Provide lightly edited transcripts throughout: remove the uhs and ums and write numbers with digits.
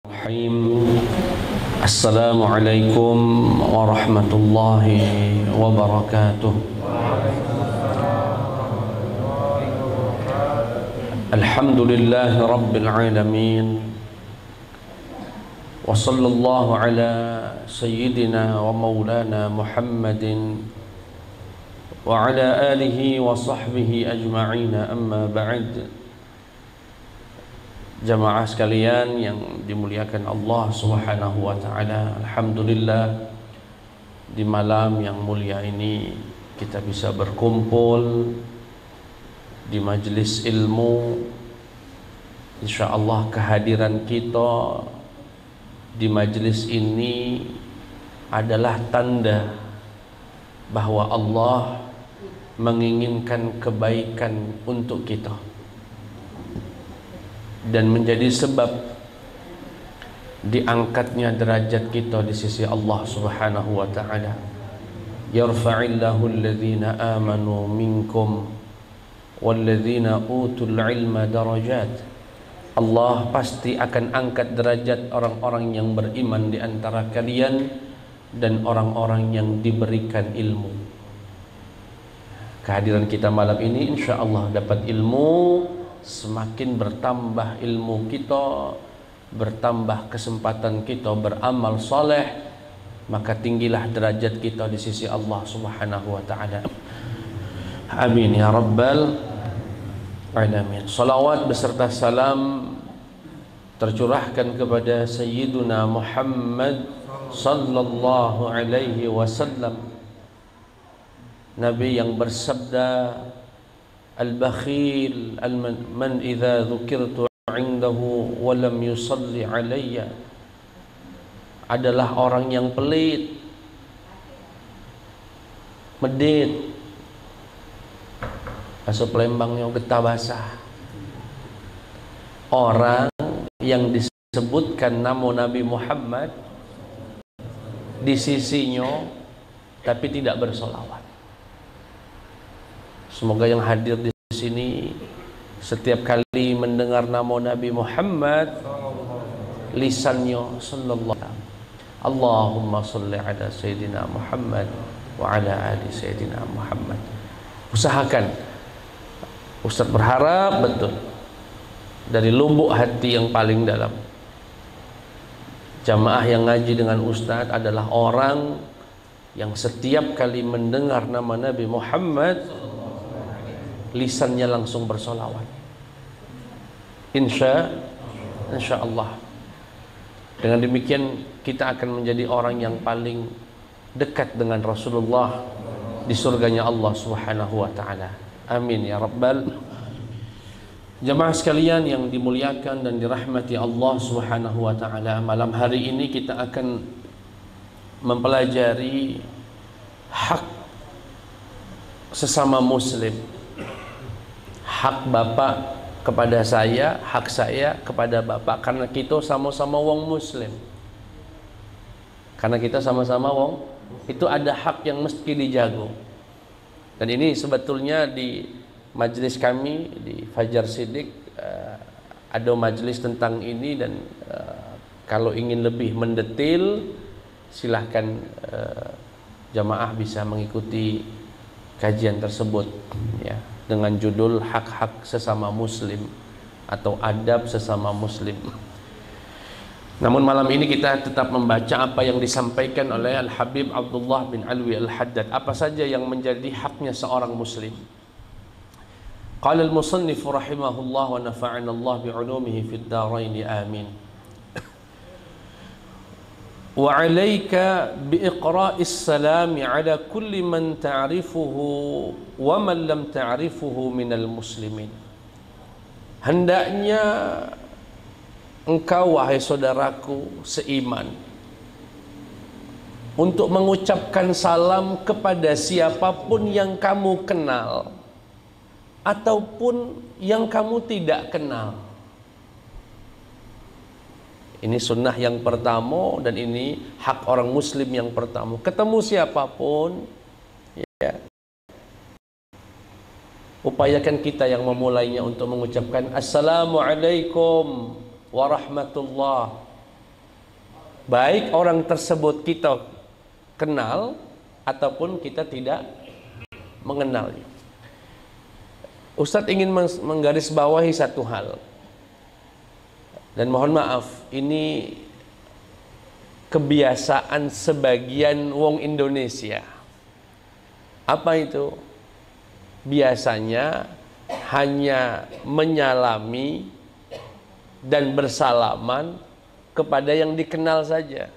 Bismillahirrahmanirrahim. Assalamualaikum warahmatullahi wabarakatuh. Alhamdulillahi rabbil alamin. Wa sallallahu ala sayyidina wa maulana Muhammadin wa ala alihi wa sahbihi ajma'ina, amma ba'd. Jamaah sekalian yang dimuliakan Allah Subhanahu wa taala, alhamdulillah di malam yang mulia ini kita bisa berkumpul di majelis ilmu. Insyaallah kehadiran kita di majelis ini adalah tanda bahwa Allah menginginkan kebaikan untuk kita dan menjadi sebab diangkatnya derajat kita di sisi Allah Subhanahu wa taala. Yarfa'illahu alladhina amanu minkum walladhina utul ilma darajat. Allah pasti akan angkat derajat orang-orang yang beriman di antara kalian dan orang-orang yang diberikan ilmu. Kehadiran kita malam ini insyaallah dapat ilmu. Semakin bertambah ilmu kita, bertambah kesempatan kita beramal soleh, maka tinggilah derajat kita di sisi Allah Subhanahu wa ta'ala. Amin ya rabbal alamin. Salawat beserta salam tercurahkan kepada Sayyiduna Muhammad sallallahu alaihi wasallam, Nabi yang bersabda, Al-bakhil man idza dzukirtu indahu wa lam yusalli alayya, adalah orang yang pelit, medit, bahasa Palembangnya getah basah. Orang yang disebutkan nama Nabi Muhammad di sisinya tapi tidak bersolawat. Semoga yang hadir di sini setiap kali mendengar nama Nabi Muhammad lisannya sallallahu alaihi wasallam, Allahumma sholli ala sayyidina Muhammad wa ala ali sayyidina Muhammad. Usahakan. Ustaz berharap betul dari lubuk hati yang paling dalam, jamaah yang ngaji dengan Ustaz adalah orang yang setiap kali mendengar nama Nabi Muhammad lisannya langsung bersolawat. Insya Allah. Dengan demikian kita akan menjadi orang yang paling dekat dengan Rasulullah di surganya Allah Subhanahu wa ta'ala. Amin ya rabbal. Jamaah sekalian yang dimuliakan dan dirahmati Allah Subhanahu wa ta'ala, malam hari ini kita akan mempelajari hak sesama muslim. Hak bapak kepada saya, hak saya kepada bapak, karena kita sama-sama wong muslim. Karena kita sama-sama wong, itu ada hak yang mesti dijaga. Dan ini sebetulnya di majelis kami di Fajar Sidik ada majelis tentang ini, dan kalau ingin lebih mendetil silahkan jamaah bisa mengikuti kajian tersebut ya, dengan judul hak-hak sesama muslim atau adab sesama muslim. Namun malam ini kita tetap membaca apa yang disampaikan oleh Al-Habib Abdullah bin Alwi Al-Haddad, apa saja yang menjadi haknya seorang muslim. Qala al-musannif rahimahullah wa nafa'ana Allah bi'ulumihi fid dharain amin. Wa 'alaika biiqra'is salami 'ala kulli man ta'rifuhu wa man lam ta'rifuhu minal muslimin. Hendaknya engkau wahai saudaraku seiman untuk mengucapkan salam kepada siapapun yang kamu kenal ataupun yang kamu tidak kenal. Ini sunnah yang pertama dan ini hak orang muslim yang pertama. Ketemu siapapun ya, upayakan kita yang memulainya untuk mengucapkan Assalamualaikum warahmatullah baik orang tersebut kita kenal ataupun kita tidak mengenalnya. Ustadz ingin menggarisbawahi satu hal, dan mohon maaf, ini kebiasaan sebagian wong Indonesia. Apa itu? Biasanya hanya menyalami dan bersalaman kepada yang dikenal saja.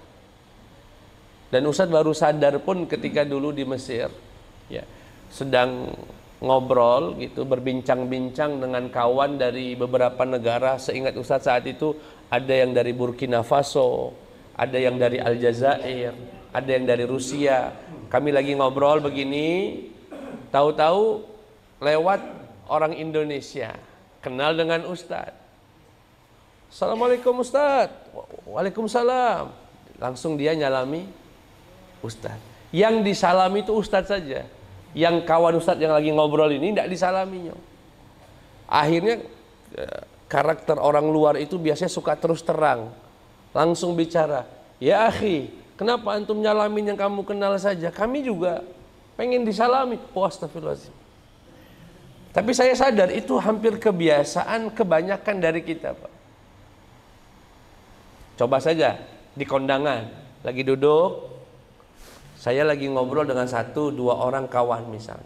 Dan Ustadz baru sadar pun ketika dulu di Mesir, ya, sedang ngobrol gitu, berbincang-bincang dengan kawan dari beberapa negara. Seingat Ustadz saat itu ada yang dari Burkina Faso, ada yang dari Aljazair, ada yang dari Rusia. Kami lagi ngobrol begini, tahu-tahu lewat orang Indonesia, kenal dengan Ustadz. Assalamualaikum Ustadz. Waalaikumsalam. Langsung dia nyalami Ustadz. Yang disalami itu Ustadz saja. Yang kawan Ustadz yang lagi ngobrol ini tidak disalaminya. Akhirnya karakter orang luar itu biasanya suka terus terang, langsung bicara. Ya akhi, kenapa antum nyalamin yang kamu kenal saja? Kami juga pengen disalami. Oh, astagfirullahaladzim. Tapi saya sadar itu hampir kebiasaan kebanyakan dari kita, Pak. Coba saja di kondangan, lagi duduk, saya lagi ngobrol dengan 1-2 orang kawan misalnya.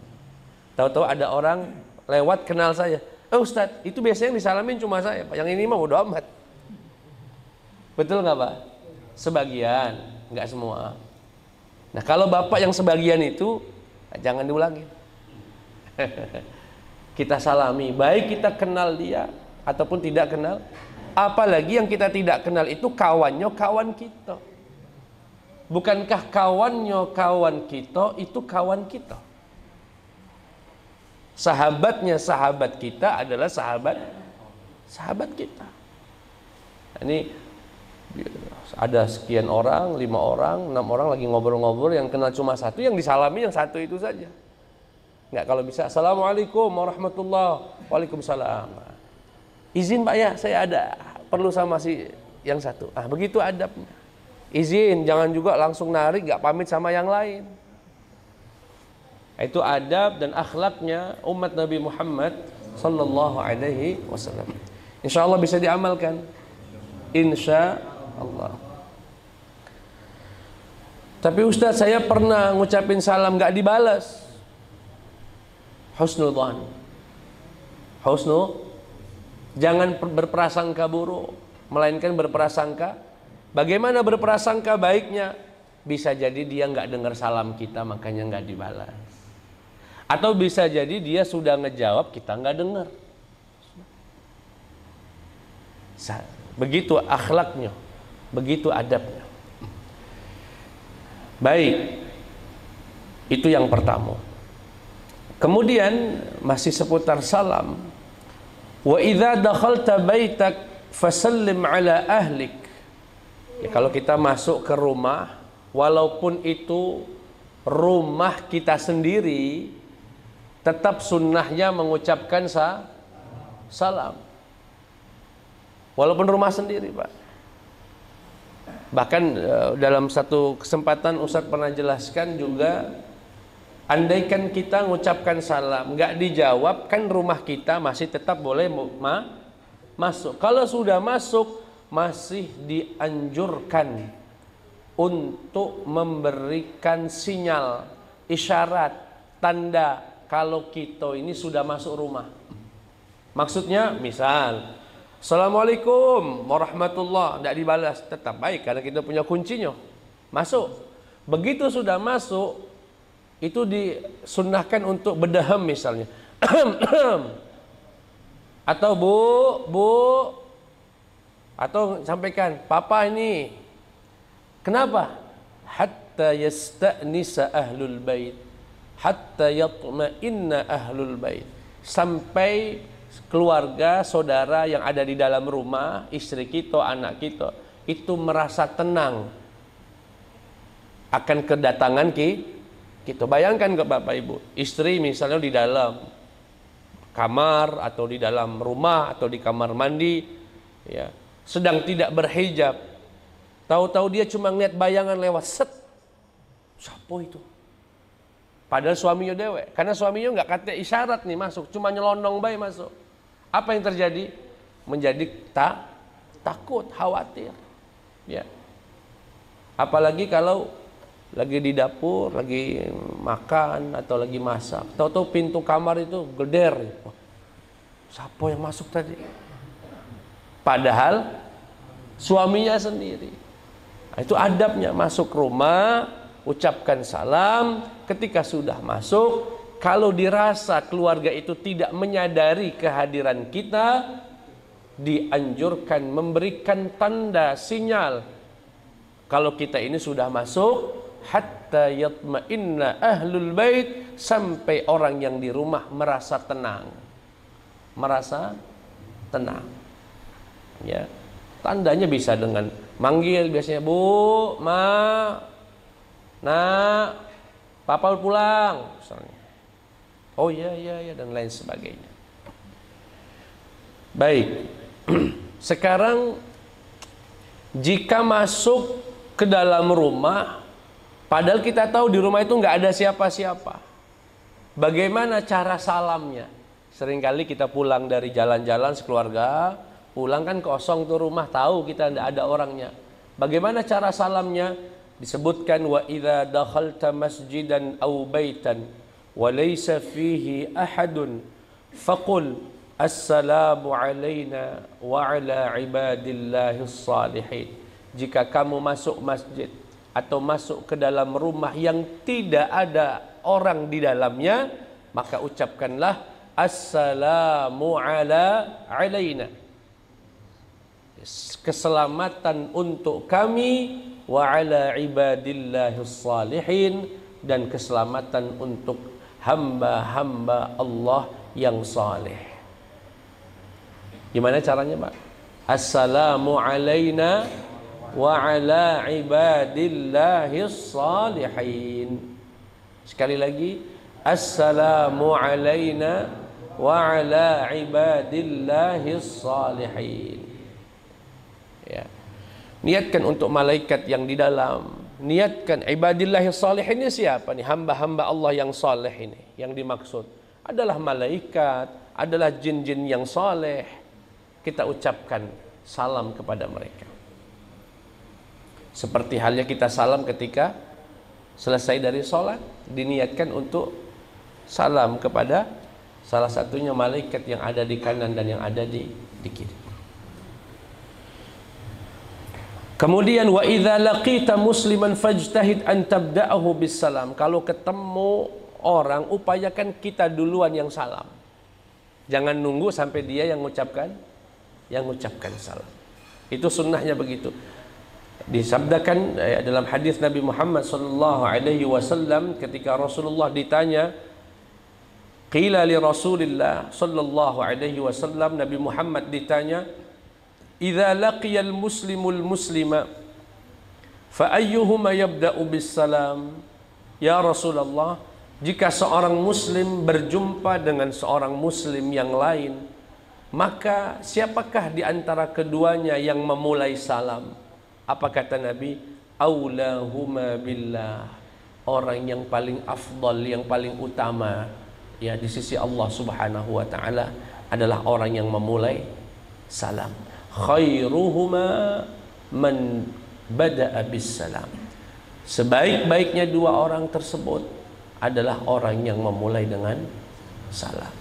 Tahu-tahu ada orang lewat kenal saya. Ustadz, itu biasanya yang disalamin cuma saya, Pak. Yang ini mah bodo amat. Betul nggak, Pak? Sebagian, nggak semua. Nah, kalau Bapak yang sebagian itu, jangan diulangi. Kita salami, baik kita kenal dia ataupun tidak kenal. Apalagi yang kita tidak kenal itu kawannya kawan kita. Bukankah kawannya kawan kita itu kawan kita? Sahabatnya sahabat kita adalah sahabat kita. Ini ada sekian orang, 5 orang, 6 orang lagi ngobrol-ngobrol, yang kenal cuma 1, yang disalami yang 1 itu saja. Enggak, kalau bisa Assalamualaikum warahmatullahi. Waalaikumsalam. Izin Pak ya, saya ada perlu sama si yang 1. Begitu adabnya. Izin, jangan juga langsung narik, gak pamit sama yang lain. Itu adab dan akhlaknya umat Nabi Muhammad sallallahu alaihi wasallam. Insya Allah bisa diamalkan. Insya Allah. Tapi Ustaz, saya pernah ngucapin salam gak dibalas. Husnudzan. Jangan berprasangka buruk, melainkan berprasangka. Bagaimana berprasangka baiknya? Bisa jadi dia nggak dengar salam kita, makanya nggak dibalas. Atau bisa jadi dia sudah ngejawab, kita nggak dengar. Begitu akhlaknya, begitu adabnya. Baik, itu yang pertama. Kemudian masih seputar salam. Wa idza dakhalta baitak fasallim ala ahlik. Ya, kalau kita masuk ke rumah, walaupun itu rumah kita sendiri, tetap sunnahnya mengucapkan salam. Walaupun rumah sendiri, Pak. Bahkan dalam satu kesempatan Ustadz pernah jelaskan juga, andaikan kita mengucapkan salam, nggak dijawab, kan rumah kita masih tetap boleh masuk. Kalau sudah masuk, masih dianjurkan untuk memberikan sinyal, isyarat, tanda kalau kita ini sudah masuk rumah. Maksudnya misal Assalamualaikum warahmatullah, tidak dibalas, tetap baik karena kita punya kuncinya, masuk. Begitu sudah masuk, itu disunnahkan untuk berdehem misalnya. Atau bu, atau sampaikan, papa ini kenapa? Hatta yasta'nisa ahlul bait, hatta yatma'inna ahlul bait. Sampai keluarga, saudara yang ada di dalam rumah, istri kita, anak kita, itu merasa tenang akan kedatangan kita. Bayangkan ke Bapak Ibu, istri misalnya di dalam kamar atau di dalam rumah atau di kamar mandi, ya, sedang tidak berhijab, Tahu-tahu dia cuma ngeliat bayangan lewat, set. Siapa itu? Padahal suaminya dewe. Karena suaminya nggak kata isyarat nih masuk, cuma nyelonong bayi masuk. Apa yang terjadi? Menjadi takut, khawatir. Ya. Apalagi kalau lagi di dapur, lagi makan atau lagi masak. Tahu-tahu pintu kamar itu geder. Siapa yang masuk tadi? Padahal suaminya sendiri. Nah, itu adabnya, masuk rumah, ucapkan salam. Ketika sudah masuk, kalau dirasa keluarga itu tidak menyadari kehadiran kita, dianjurkan memberikan tanda sinyal kalau kita ini sudah masuk, hatta yatma'inna ahlul bait, sampai orang yang di rumah merasa tenang. Merasa tenang. Ya. Tandanya bisa dengan manggil, biasanya Bu, Ma, Nak, Papa pulang misalnya. Oh iya, dan lain sebagainya. Baik. Sekarang jika masuk ke dalam rumah, padahal kita tahu di rumah itu nggak ada siapa-siapa, bagaimana cara salamnya? Seringkali kita pulang dari jalan-jalan sekeluarga, pulang kan kosong tuh rumah, tahu kita tidak ada orangnya. Bagaimana cara salamnya? Disebutkan, wa idza dakhalta masjidan aw baitan wa laysa fihi ahadun faqul assalamu alayna wa ala ibadillahis salihin. Jika kamu masuk masjid atau masuk ke dalam rumah yang tidak ada orang di dalamnya, maka ucapkanlah assalamu alayna, keselamatan untuk kami, wa ala ibadillahis salihin, dan keselamatan untuk hamba-hamba Allah yang saleh. Gimana caranya, Pak? Assalamu alayna wa ala ibadillahis salihin. Sekali lagi, assalamu alayna wa ala ibadillahis salihin. Ya. Niatkan untuk malaikat yang di dalam. Niatkan ibadillahis salihin ini siapa nih? Hamba-hamba Allah yang saleh ini. Yang dimaksud adalah malaikat, adalah jin-jin yang saleh. Kita ucapkan salam kepada mereka. Seperti halnya kita salam ketika selesai dari sholat, diniatkan untuk salam kepada salah satunya malaikat yang ada di kanan dan yang ada di kiri. Kemudian wa idza laqita musliman fajtahid an tabda'ahu bis salam. Kalau ketemu orang, upayakan kita duluan yang salam. Jangan nunggu sampai dia yang mengucapkan salam. Itu sunnahnya begitu. Disabdakan dalam hadis Nabi Muhammad sallallahu alaihi wasallam ketika Rasulullah ditanya, qila li Rasulillah sallallahu alaihi wasallam, Nabi Muhammad ditanya, idza laqiyal muslimul muslima fa ayyuhuma yabda'u bis salam. Ya Rasulullah, jika seorang muslim berjumpa dengan seorang muslim yang lain, maka siapakah di antara keduanya yang memulai salam? Apa kata Nabi? Aulahuma billah. Orang yang paling afdal, yang paling utama ya di sisi Allah Subhanahu wa taala adalah orang yang memulai salam. Khairuhuma man bada'a bis salam. Sebaik-baiknya dua orang tersebut adalah orang yang memulai dengan salam.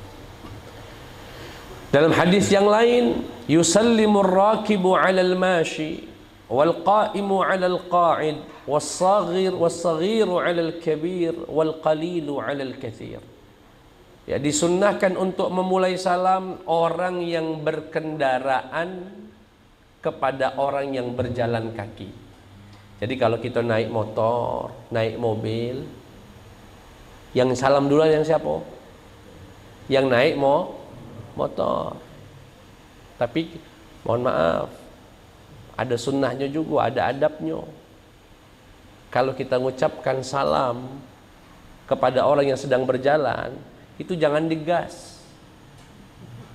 Dalam hadis yang lain, yusallimur rakibu 'alal mashi wal qa'imu 'alal qa'id was-saghiru 'alal kabir wal qalilu 'alal katsir. Ya, disunnahkan untuk memulai salam orang yang berkendaraan kepada orang yang berjalan kaki. Jadi kalau kita naik motor, naik mobil, yang salam duluan yang siapa? Yang naik motor. Tapi mohon maaf, ada sunnahnya juga, ada adabnya. Kalau kita mengucapkan salam kepada orang yang sedang berjalan, itu jangan digas.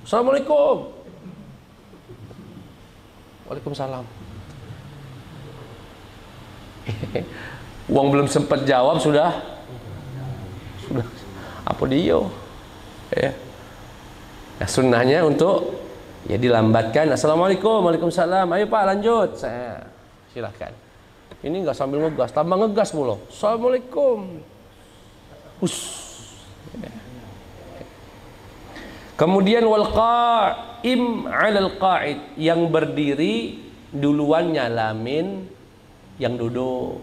Assalamualaikum. Waalaikumsalam. Uang belum sempat jawab sudah apa dia ya. Nah, sunnahnya untuk ya dilambatkan. Assalamualaikum, waalaikumsalam, ayo Pak lanjut, saya silahkan. Ini nggak sambil ngegas, tambah ngegas mulu. Assalamualaikum. Kemudian wal qa'im 'alal qa'id, yang berdiri duluan nyalamin yang duduk.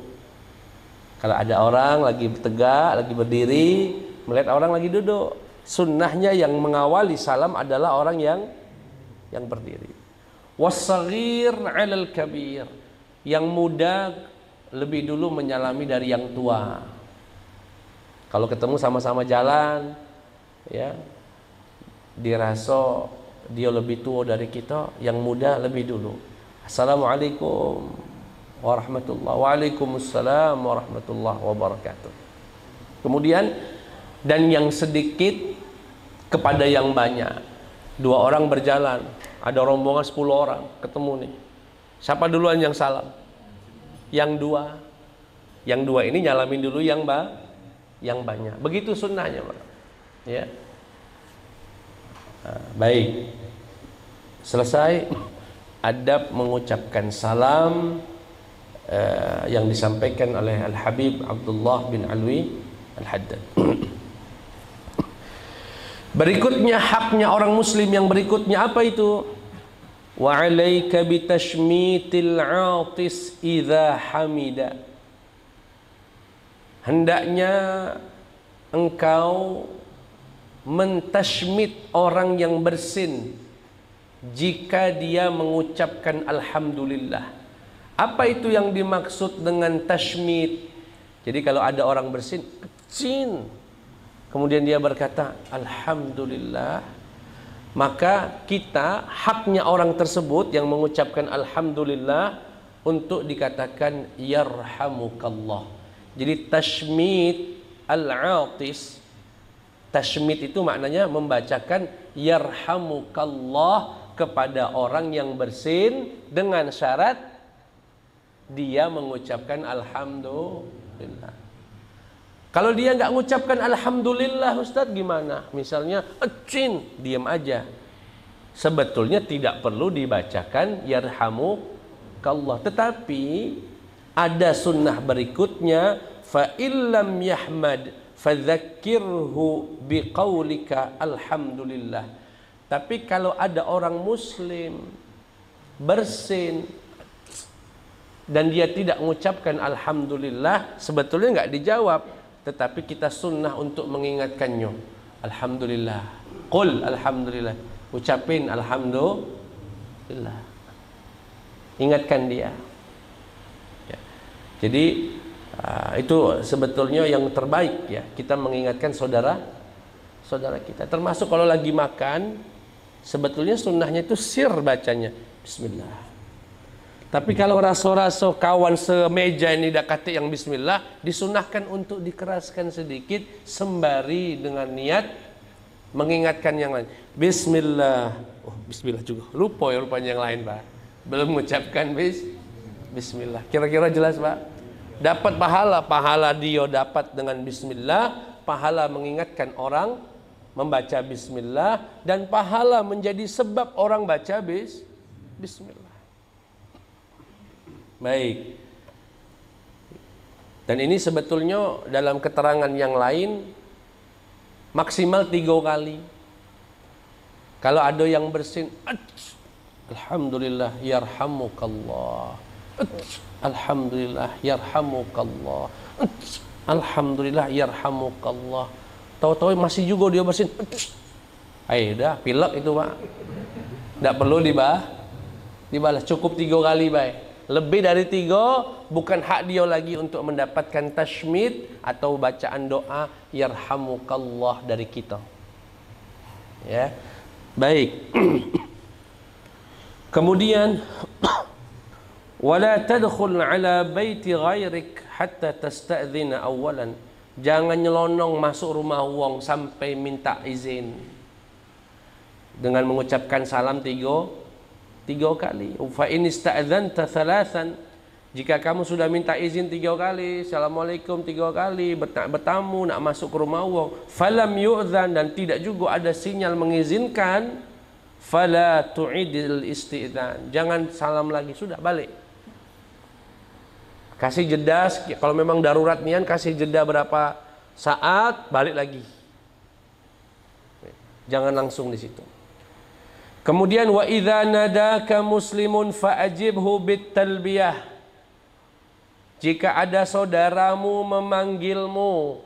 Kalau ada orang lagi tegak, lagi berdiri, melihat orang lagi duduk, sunnahnya yang mengawali salam adalah orang yang berdiri. Was-saghir 'alal kabir, yang muda lebih dulu menyalami dari yang tua. Kalau ketemu sama-sama jalan, ya, dirasa dia lebih tua dari kita, yang muda lebih dulu. Assalamualaikum warahmatullahi, waalaikumsalam warahmatullahi wabarakatuh. Kemudian dan yang sedikit kepada yang banyak. Dua orang berjalan, ada rombongan 10 orang ketemu nih. Siapa duluan yang salam? Yang dua. Yang dua ini nyalamin dulu yang banyak. Begitu sunnahnya, Pak. Ya. Nah, baik. Selesai adab mengucapkan salam yang disampaikan oleh Al-Habib Abdullah bin Alwi Al-Haddad. Berikutnya haknya orang muslim yang berikutnya apa itu? Wa 'alaika bitashmitil 'atis idza hamida. Hendaknya engkau mentashmit orang yang bersin jika dia mengucapkan alhamdulillah. Apa itu yang dimaksud dengan tashmit? Jadi kalau ada orang bersin, kecin, kemudian dia berkata alhamdulillah, maka kita haknya orang tersebut yang mengucapkan alhamdulillah untuk dikatakan yarhamukallah. Jadi tashmit al-atis, tashmit itu maknanya membacakan yarhamukallah kepada orang yang bersin dengan syarat dia mengucapkan alhamdulillah. Kalau dia nggak mengucapkan alhamdulillah, Ustadz, gimana? Misalnya ecin, diam aja. Sebetulnya tidak perlu dibacakan yarhamukallah, tetapi ada sunnah berikutnya, fa illam yahmad fadzakirhu biqaulika alhamdulillah. Tapi kalau ada orang muslim bersin dan dia tidak mengucapkan alhamdulillah, sebetulnya nggak dijawab, tetapi kita sunnah untuk mengingatkannya. Alhamdulillah, qul alhamdulillah, ucapin alhamdulillah, ingatkan dia. Jadi itu sebetulnya yang terbaik, ya, kita mengingatkan saudara kita. Termasuk kalau lagi makan, sebetulnya sunnahnya itu sir bacanya bismillah. Tapi kalau raso-raso kawan semeja ini dak kate yang bismillah, disunahkan untuk dikeraskan sedikit sembari dengan niat mengingatkan yang lain. Bismillah. Oh, bismillah juga. Lupa ya rupanya yang lain, Pak. Belum mengucapkan bismillah. Kira-kira jelas, Pak? Dapat pahala dia dapat dengan bismillah, pahala mengingatkan orang membaca bismillah, dan pahala menjadi sebab orang baca bismillah. Baik. Dan ini sebetulnya dalam keterangan yang lain maksimal 3 kali. Kalau ada yang bersin, alhamdulillah yarhamukallah, alhamdulillah yarhamukallah, alhamdulillah yarhamukallah. Tahu-tahu masih juga dia bersin, ayo dah pilek itu, Pak. Tidak perlu dibalas, cukup 3 kali, baik. Lebih dari 3 bukan hak dia lagi untuk mendapatkan tashmid atau bacaan doa yarhamukallah dari kita. Ya, baik. Kemudian wala tadkhul ala baiti ghairik hatta tasta'dzina awalan. Jangan nyelonong masuk rumah wong sampai minta izin dengan mengucapkan salam 3 kali. Fa in ista'dzanta thalathan, Jika kamu sudah minta izin 3 kali, assalamualaikum 3 kali, bertamu nak masuk ke rumah Allah, falam yu'dzan, dan tidak juga ada sinyal mengizinkan, fala tu'idil isti'dzan, jangan salam lagi, sudah balik. Kasih jeda, kalau memang darurat nian kasih jeda berapa saat, balik lagi. Jangan langsung di situ. Kemudian wa idza nadaka muslimun fa'ajibhu bit talbiyah. Jika ada saudaramu memanggilmu,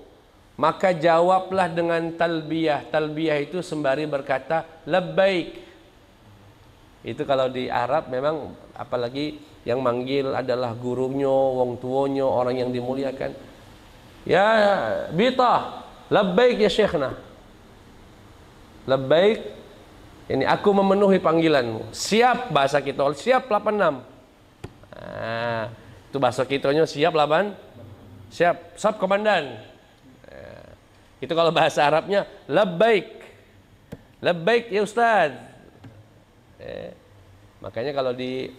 maka jawablah dengan talbiyah. Talbiyah itu sembari berkata labbaik. Itu kalau di Arab memang, apalagi yang manggil adalah gurunya, wong tuonyo, orang yang dimuliakan. Ya Bita, labbaik ya syekhna. Labbaik, ini aku memenuhi panggilanmu. Siap, bahasa kita, siap 86. Nah, itu bahasa kitanya siap 8. Siap komandan. Nah, itu kalau bahasa Arabnya labbaik. Labbaik ya Ustaz. Makanya kalau di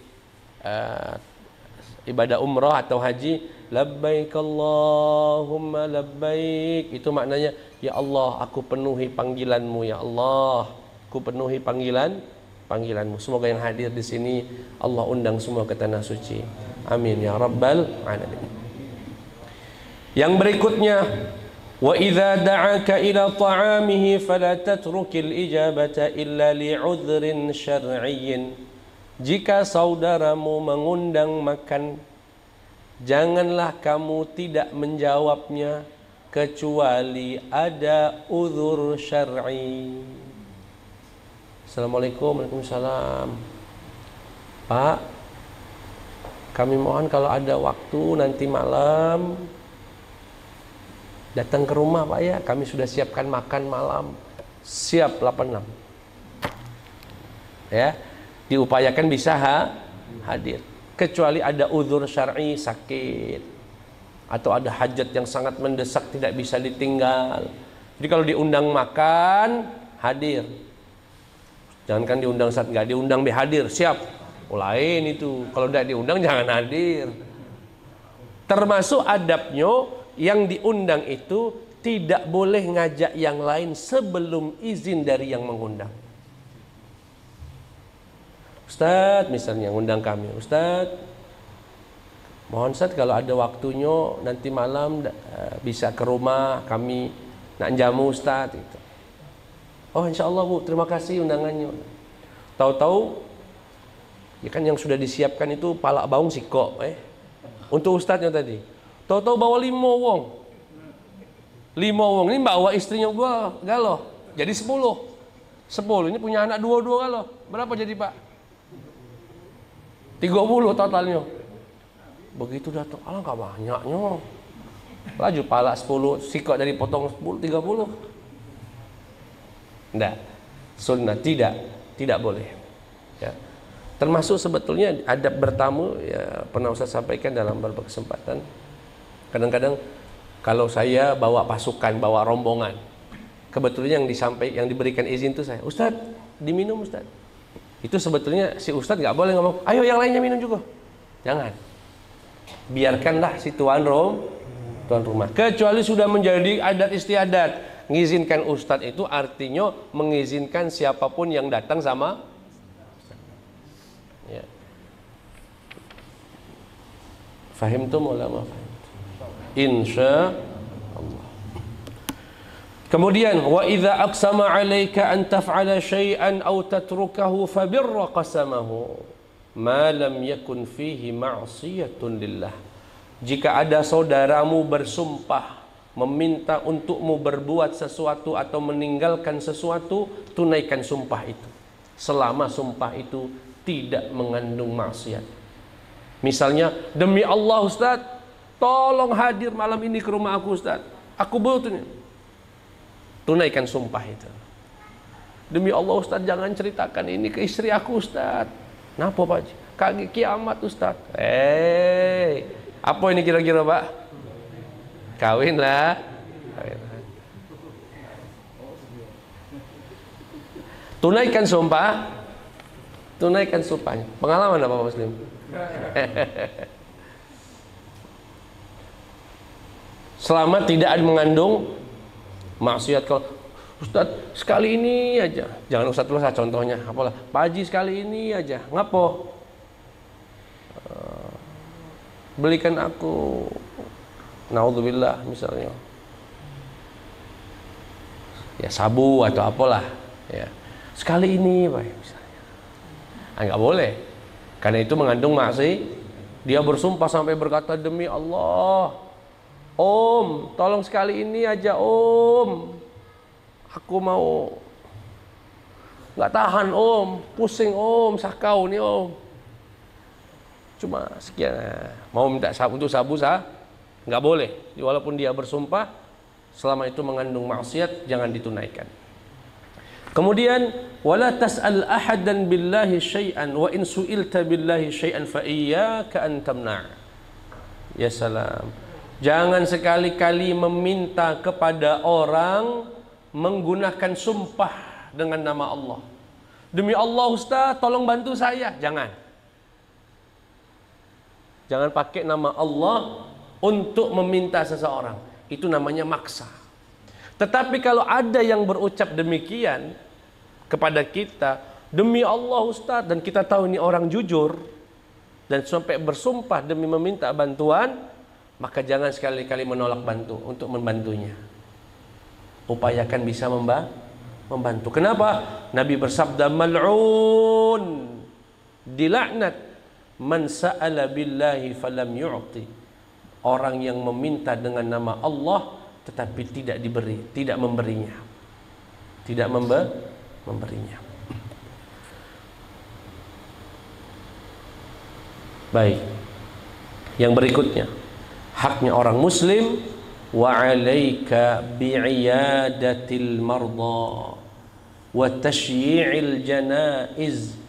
ibadah umrah atau haji, labbaik Allahumma labbaik, itu maknanya ya Allah, aku penuhi panggilanmu ya Allah, aku penuhi panggilanmu. Semoga yang hadir di sini Allah undang semua ke tanah suci. Amin ya rabbal alamin. Yang berikutnya, wa idza da'aka ila ta'amihi fala tatrukil ijabata illa li'udhrin syar'iyyin. Jika saudaramu mengundang makan, janganlah kamu tidak menjawabnya kecuali ada uzur syar'i. Assalamualaikum, waalaikumsalam. Pak, kami mohon kalau ada waktu nanti malam datang ke rumah Pak ya, kami sudah siapkan makan malam. Siap 86. Ya, diupayakan bisa hadir. Kecuali ada uzur syar'i, sakit, atau ada hajat yang sangat mendesak tidak bisa ditinggal. Jadi kalau diundang makan, hadir. Jangankan diundang saat nggak diundang hadir, siap. Lain itu. Kalau tidak diundang jangan hadir. Termasuk adabnya, yang diundang itu tidak boleh ngajak yang lain sebelum izin dari yang mengundang. Ustadz misalnya ngundang kami, Ustadz mohon Ustadz kalau ada waktunya nanti malam bisa ke rumah kami nak jamu Ustadz itu. Oh insya Allah Bu, terima kasih undangannya. Tahu-tahu ya kan yang sudah disiapkan itu palak baung siko untuk Ustadznya tadi. Tahu-tahu bawa 5 wong. 5 wong ini bawa istrinya gua galoh. Jadi 10. 10 ini punya anak 2 galoh. Berapa jadi Pak? 30 totalnya. Begitu datang, alangkah banyaknya. Laju palak 10, sikok dari potong 10, 30. Enggak. Sunnah tidak boleh. Ya. Termasuk sebetulnya adab bertamu, ya pernah Ustaz sampaikan dalam beberapa kesempatan. Kadang-kadang kalau saya bawa pasukan, bawa rombongan, kebetulan yang diberikan izin itu saya, Ustaz, diminum Ustaz. Itu sebetulnya si Ustadz nggak boleh ngomong, ayo yang lainnya minum juga. Jangan. Biarkanlah si tuan rumah. Kecuali sudah menjadi adat istiadat. Mengizinkan Ustadz itu artinya mengizinkan siapapun yang datang sama. Ya. Fahimtum ulama? Insya Allah. Kemudian wa idza aqsama 'alaika an taf'ala syai'an aw tatrukahu fabirra qasamahu ma lam yakun fihi ma'siyatun lillah. Jika ada saudaramu bersumpah meminta untukmu berbuat sesuatu atau meninggalkan sesuatu, tunaikan sumpah itu selama sumpah itu tidak mengandung maksiat. Misalnya, demi Allah Ustaz, tolong hadir malam ini ke rumah aku Ustaz, aku butuh. Tunaikan sumpah itu. Demi Allah Ustaz, jangan ceritakan ini ke istri aku Ustaz. Kenapa Pak? Kaki kiamat Ustaz. Apa ini kira-kira Pak? Kawin lah. Tunaikan sumpah. Tunaikan sumpahnya. Pengalaman apa Pak Muslim? selama tidak mengandung maksiat. Kalau Ustaz sekali ini aja, jangan Ustaz terus contohnya, apalah Pak Haji sekali ini aja, ngapo? Belikan aku, naudzubillah misalnya, ya sabu atau apalah, ya sekali ini Pak misalnya, nggak boleh, karena itu mengandung maksiat. Dia bersumpah sampai berkata, demi Allah, Om, tolong sekali ini aja Om. Aku mau, nggak tahan Om, pusing Om, sakau nih Om. Cuma sekian, mau minta sabu untuk sabu nggak boleh. Walaupun dia bersumpah, selama itu mengandung maksiat, jangan ditunaikan. Kemudian, wala tas'al ahadan billahi syai'an wa in su'ilta billahi syai'an fa iyyaka an tamna'. Ya salam. Jangan sekali-kali meminta kepada orang menggunakan sumpah dengan nama Allah. Demi Allah Ustaz, tolong bantu saya. Jangan. Jangan pakai nama Allah untuk meminta seseorang. Itu namanya maksa. Tetapi kalau ada yang berucap demikian kepada kita, demi Allah Ustaz, dan kita tahu ini orang jujur dan sampai bersumpah demi meminta bantuan, maka jangan sekali-kali menolak untuk membantunya. Upayakan bisa membantu. Kenapa? Nabi bersabda, mal'un, dilaknat man sa'ala billahi falam yu'ti. Orang yang meminta dengan nama Allah tetapi tidak diberi, tidak memberinya. Tidak memberinya. Baik. Yang berikutnya, haknya orang muslim, wa 'alaika bi'iyadatil marda wa tashyi'il janaiz.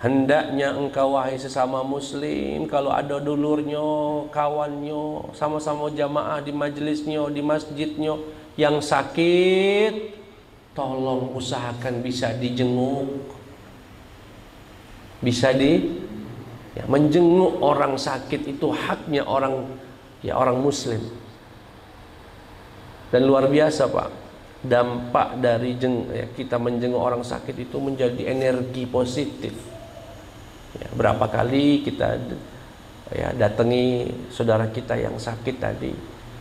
Hendaknya engkau wahai sesama muslim, kalau ada dulurnya, kawannya, sama-sama jamaah di majlisnya, di masjidnya yang sakit, tolong usahakan bisa dijenguk. Bisa menjenguk orang sakit, itu haknya orang muslim. Dan luar biasa Pak, dampak dari kita menjenguk orang sakit itu menjadi energi positif. Berapa kali kita datangi saudara kita yang sakit tadi,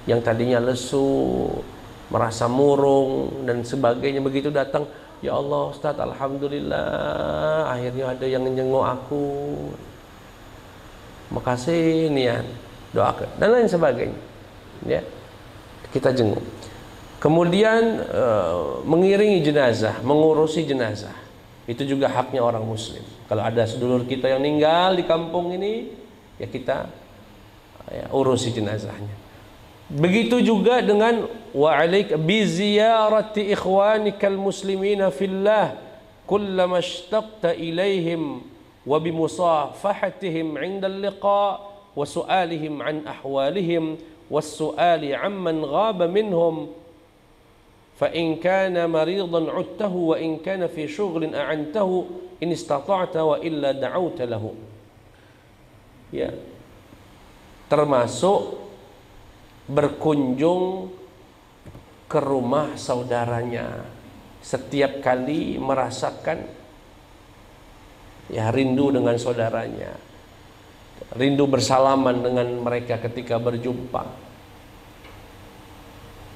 yang tadinya lesu, merasa murung dan sebagainya, begitu datang, ya Allah Ustaz, alhamdulillah akhirnya ada yang menjenguk aku, makasih nian, doakan dan lain sebagainya. Ya, kita jenguk. Kemudian mengiringi jenazah, mengurusi jenazah, itu juga haknya orang muslim. Kalau ada sedulur kita yang meninggal di kampung ini, ya kita urusi jenazahnya. Begitu juga dengan wa 'alaika bi ziyarati ikhwanikal muslimina fillah kullama ishtaqta ilaihim wa bi musafahatihim 'inda al-liqa wa su'alihim 'an ahwalihim was-su'ali 'amman ghaba minhum fa in kana maridan 'udtahu wa in kana fi shughlin a'antahu in istata'ta wa illa da'awta lahu. Ya, termasuk berkunjung ke rumah saudaranya setiap kali merasakan rindu dengan saudaranya, rindu bersalaman dengan mereka ketika berjumpa.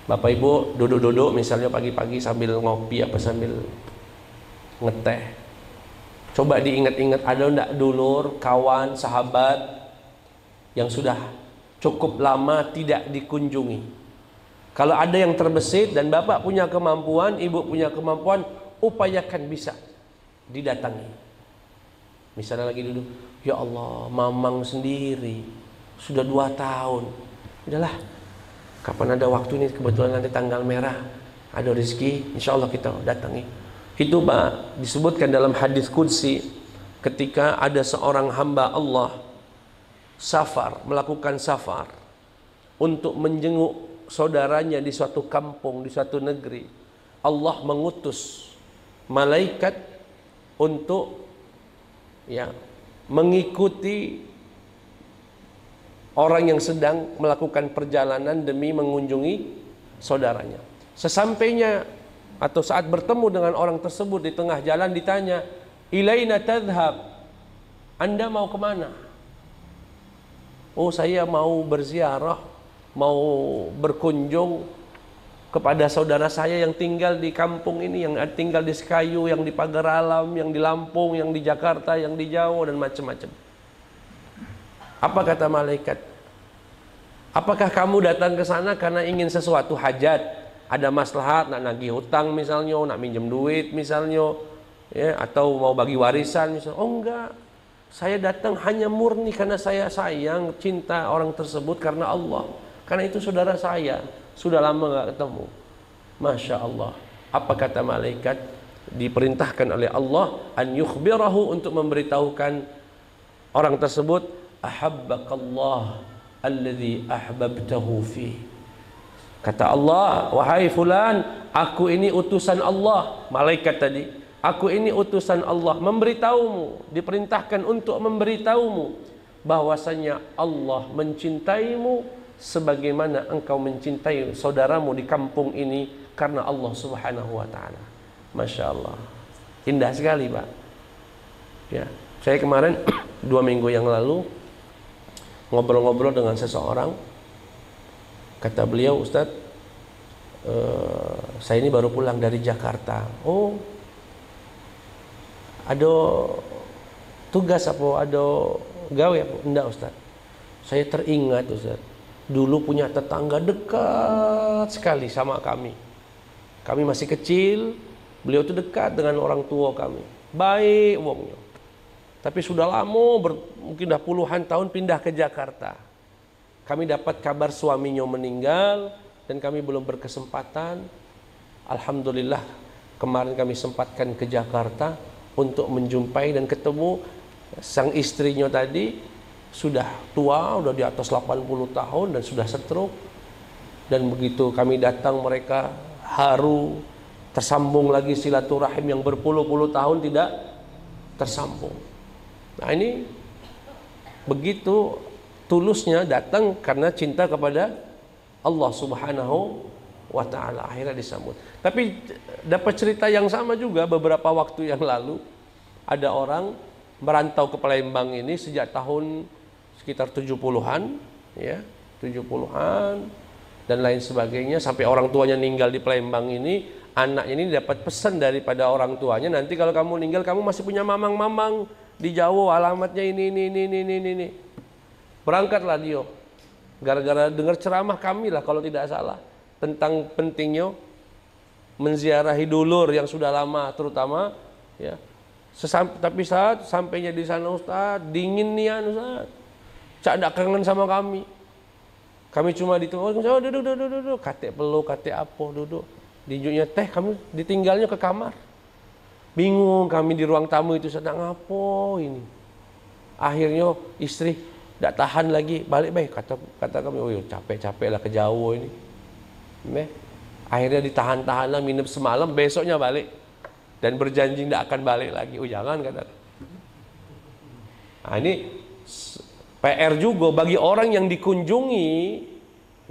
Bapak Ibu duduk-duduk misalnya pagi-pagi sambil ngopi apa sambil ngeteh, coba diingat-ingat, ada enggak dulur, kawan, sahabat yang sudah cukup lama tidak dikunjungi? Kalau ada yang terbesit dan Bapak punya kemampuan, Ibu punya kemampuan, upayakan bisa didatangi. Misalnya lagi duduk, ya Allah, mamang sendiri sudah 2 tahun, udahlah, kapan ada waktu ini, kebetulan nanti tanggal merah ada rezeki, insya Allah kita datangi. Itu Pak disebutkan dalam hadis qudsi, ketika ada seorang hamba Allah melakukan safar untuk menjenguk saudaranya di suatu kampung, di suatu negeri, Allah mengutus malaikat untuk mengikuti orang yang sedang melakukan perjalanan demi mengunjungi saudaranya. Sesampainya atau saat bertemu dengan orang tersebut di tengah jalan ditanya, ilaina tadhhab? Anda mau kemana? Oh, saya mau berziarah, mau berkunjung kepada saudara saya yang tinggal di kampung ini, yang tinggal di Sekayu, yang di Pagar Alam, yang di Lampung, yang di Jakarta, yang di Jawa, dan macam-macam. Apa kata malaikat? Apakah kamu datang ke sana karena ingin sesuatu hajat? Ada maslahat, nak nagih hutang misalnya, nak minjem duit misalnya, ya, atau mau bagi warisan misalnya? Oh enggak, saya datang hanya murni karena saya sayang, cinta orang tersebut karena Allah. Karena itu saudara saya, sudah lama nggak ketemu. Masya Allah. Apa kata malaikat? Diperintahkan oleh Allah an yukhbirahu, untuk memberitahukan orang tersebut, ahabbakallah alladhi ahbabtahu fi. Kata Allah, wahai fulan, aku ini utusan Allah. Malaikat tadi, aku ini utusan Allah, memberitahumu, diperintahkan untuk memberitahumu bahwasanya Allah mencintaimu sebagaimana engkau mencintai saudaramu di kampung ini karena Allah Subhanahu wa taala. Masya Allah. Indah sekali, Pak. Ya, saya kemarin 2 minggu yang lalu ngobrol-ngobrol dengan seseorang. Kata beliau, Ustadz, saya ini baru pulang dari Jakarta. Oh, ada tugas apa? Ada gawe apa? Enggak, Ustadz. Saya teringat, Ustadz, dulu punya tetangga dekat sekali sama kami. Kami masih kecil, beliau itu dekat dengan orang tua kami. Baik wongnya. Tapi sudah lama, mungkin dah puluhan tahun pindah ke Jakarta. Kami dapat kabar suaminya meninggal dan kami belum berkesempatan. Alhamdulillah kemarin kami sempatkan ke Jakarta untuk menjumpai dan ketemu sang istrinya tadi. Sudah tua, sudah di atas 80 tahun dan sudah stroke. Dan begitu kami datang, mereka haru, tersambung lagi silaturahim yang berpuluh-puluh tahun tidak tersambung. Nah, ini begitu tulusnya datang karena cinta kepada Allah Subhanahu wa ta'ala, akhirnya disambut. Tapi dapat cerita yang sama juga beberapa waktu yang lalu. Ada orang merantau ke Palembang ini sejak tahun sekitar 70-an, ya, 70-an dan lain sebagainya, sampai orang tuanya meninggal di Palembang ini. Anaknya ini dapat pesan daripada orang tuanya, nanti kalau kamu meninggal kamu masih punya mamang-mamang di Jawa, alamatnya ini. Berangkatlah dia, gara-gara dengar ceramah kami lah kalau tidak salah, tentang pentingnya menziarahi dulur yang sudah lama terutama, ya. Tapi saat sampainya di sana, Ustaz, dingin nian, Ustaz. Cak ndak kangen sama kami. Kami cuma ditunggu, oh, duduk, kate peluk, kate apa, duduk. Dijuknya teh, kami ditinggalnya ke kamar. Bingung kami di ruang tamu itu, sedang apa ini. Akhirnya istri ndak tahan lagi, balik baik, kata kami, oh capek lah ke Jawa ini. Akhirnya ditahan-tahan lah, minum semalam, besoknya balik. Dan berjanji ndak akan balik lagi. Oh jangan, kata. Nah, ini PR juga bagi orang yang dikunjungi,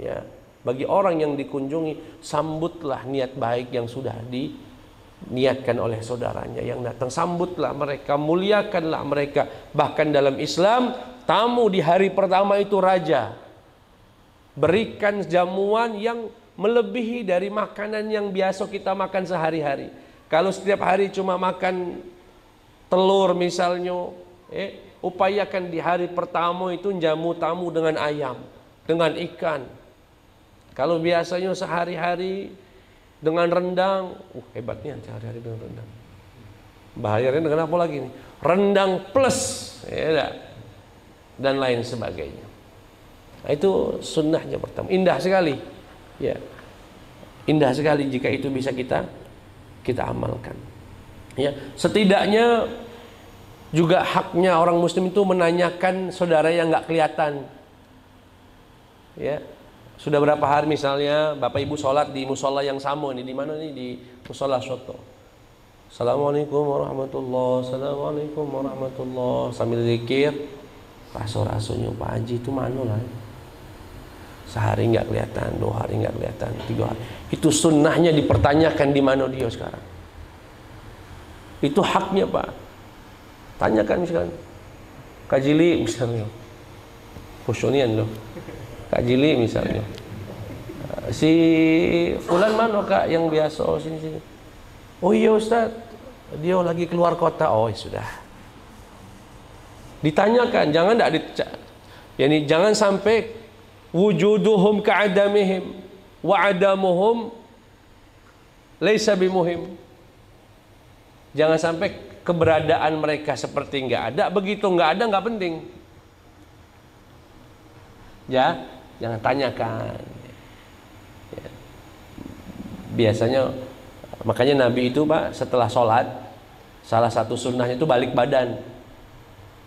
ya, bagi orang yang dikunjungi, sambutlah niat baik yang sudah diniatkan oleh saudaranya yang datang. Sambutlah mereka, muliakanlah mereka. Bahkan dalam Islam, tamu di hari pertama itu raja. Berikan jamuan yang melebihi dari makanan yang biasa kita makan sehari-hari. Kalau setiap hari cuma makan telur misalnya, upayakan di hari pertama itu jamu tamu dengan ayam, dengan ikan. Kalau biasanya sehari-hari dengan rendang, hebatnya sehari-hari dengan rendang. Bahayanya dengan apa lagi nih? Rendang plus, ya, dan lain sebagainya. Nah, itu sunnahnya pertama. Indah sekali, ya. Indah sekali jika itu bisa kita amalkan. Ya, setidaknya juga haknya orang muslim itu menanyakan saudara yang nggak kelihatan. Ya, sudah berapa hari misalnya bapak ibu sholat di musola yang sama nih, di mana nih, di musola Soto. Assalamualaikum warahmatullahi wabarakatuh. Assalamualaikum warahmatullahi wabarakatuh. Sambil zikir, raso-rasonya Pak Haji itu mana lah. Sehari nggak kelihatan, 2 hari nggak kelihatan, 3 hari. Itu sunnahnya dipertanyakan di mana dia sekarang. Itu haknya Pak. Tanyakan misalkan Kak Jili misalnya, Kusonian loh, Kak Jili misalnya, si Fulan mana Kak yang biasa sini-sini. Oh iya Ustaz, dia lagi keluar kota. Oh ya sudah. Ditanyakan, jangan yani jangan sampai wujuduhum ka'adamihim wa adamuhum laisa bimuhim. Jangan sampai keberadaan mereka seperti nggak ada, begitu nggak ada nggak penting. Ya, jangan tanyakan. Ya. Biasanya makanya Nabi itu Pak setelah sholat salah satu sunnahnya itu balik badan.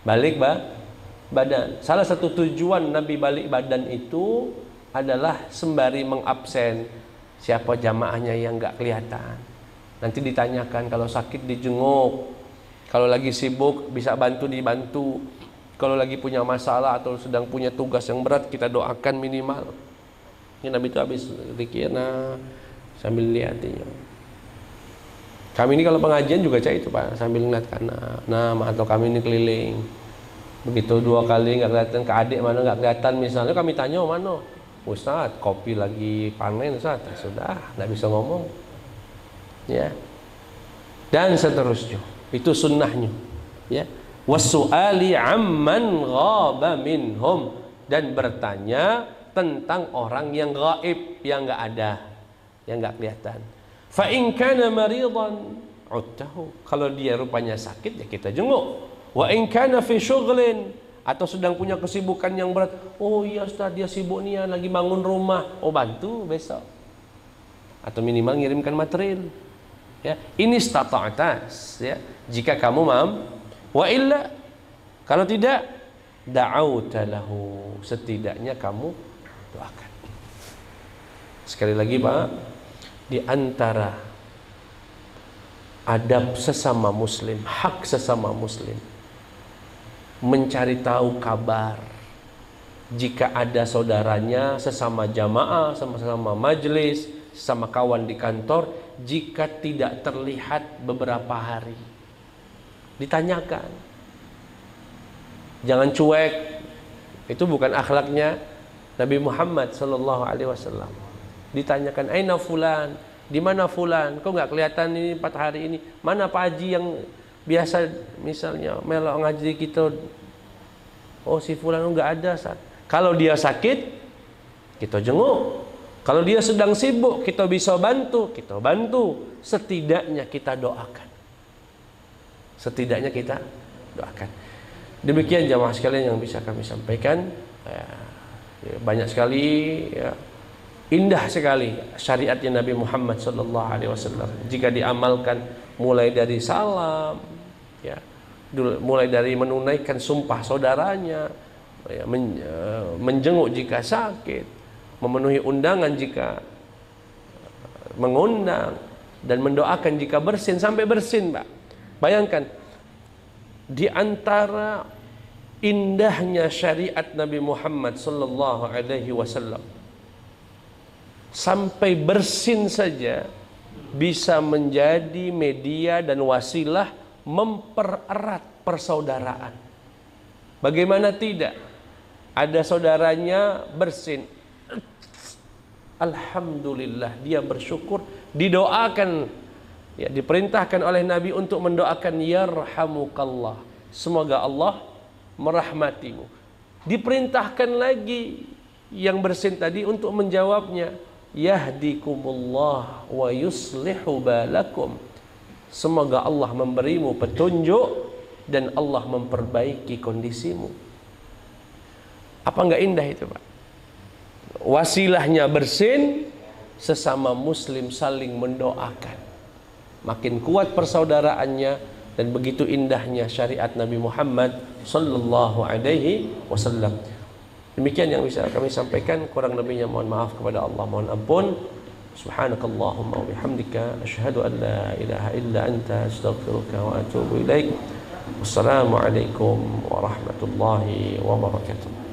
Badan. Salah satu tujuan Nabi balik badan itu adalah sembari mengabsen siapa jamaahnya yang nggak kelihatan. Nanti ditanyakan, kalau sakit dijenguk, kalau lagi sibuk bisa dibantu, kalau lagi punya masalah atau sedang punya tugas yang berat kita doakan minimal. Ini Nabi itu habis zikir sambil lihatnya. Kami ini kalau pengajian juga cak itu Pak, sambil ngeliat kanan, atau kami ini keliling. Begitu 2 kali nggak kelihatan, ke adik mana nggak kelihatan misalnya, kami tanya mana, Ustaz kopi lagi panen Ustaz, sudah nggak bisa ngomong. Ya, dan seterusnya. Itu sunnahnya. Ya, wasu'ali amman ghaba minhum, dan bertanya tentang orang yang gaib, yang nggak ada, yang nggak kelihatan. Fa in kana maridan udtahu, kalau dia rupanya sakit ya kita jenguk. Wa in kana fi syughlin, atau sedang punya kesibukan yang berat, oh iya Ustaz dia sibuk nih lagi bangun rumah, oh bantu besok, atau minimal ngirimkan material. Ya, ini stata'tas, ya, jika kamu mampu. Wa illa, kalau tidak, da'auta lahu, setidaknya kamu doakan. Sekali lagi Pak, di antara adab sesama muslim, hak sesama muslim, mencari tahu kabar jika ada saudaranya, sesama jamaah, sama-sama majelis, sama kawan di kantor, jika tidak terlihat beberapa hari, ditanyakan. Jangan cuek. Itu bukan akhlaknya Nabi Muhammad sallallahu alaihi wasallam. Ditanyakan, aina fulan, di mana fulan, kok nggak kelihatan ini 4 hari ini, mana Pak Haji yang biasa misalnya melok ngaji kita, oh si fulan nggak ada Ustaz. Kalau dia sakit kita jenguk, kalau dia sedang sibuk kita bisa bantu, kita bantu, setidaknya kita doakan, setidaknya kita doakan. Demikian jamaah sekalian yang bisa kami sampaikan. Banyak sekali ya, indah sekali syariatnya Nabi Muhammad sallallahu alaihi wasallam jika diamalkan, mulai dari salam, ya, mulai dari menunaikan sumpah saudaranya, ya, menjenguk jika sakit, memenuhi undangan jika mengundang, dan mendoakan jika bersin, sampai bersin Pak. Bayangkan, di antara indahnya syariat Nabi Muhammad sallallahu alaihi wasallam, sampai bersin saja bisa menjadi media dan wasilah mempererat persaudaraan. Bagaimana tidak? Ada saudaranya bersin, alhamdulillah, dia bersyukur, didoakan, ya, diperintahkan oleh Nabi untuk mendoakan yarhamukallah, semoga Allah merahmatimu. Diperintahkan lagi yang bersin tadi untuk menjawabnya, yahdikumullah wa yuslihu balakum, semoga Allah memberimu petunjuk dan Allah memperbaiki kondisimu. Apa enggak indah itu Pak? Wasilahnya bersin, sesama muslim saling mendoakan, makin kuat persaudaraannya, dan begitu indahnya syariat Nabi Muhammad sallallahu alaihi wasallam. Demikian yang bisa kami sampaikan, kurang lebihnya mohon maaf kepada Allah, mohon ampun. Subhanakallahumma wa bihamdika asyhadu an la ilaha illa anta astaghfiruka wa atubu ilaik. Wassalamualaikum warahmatullahi wabarakatuh.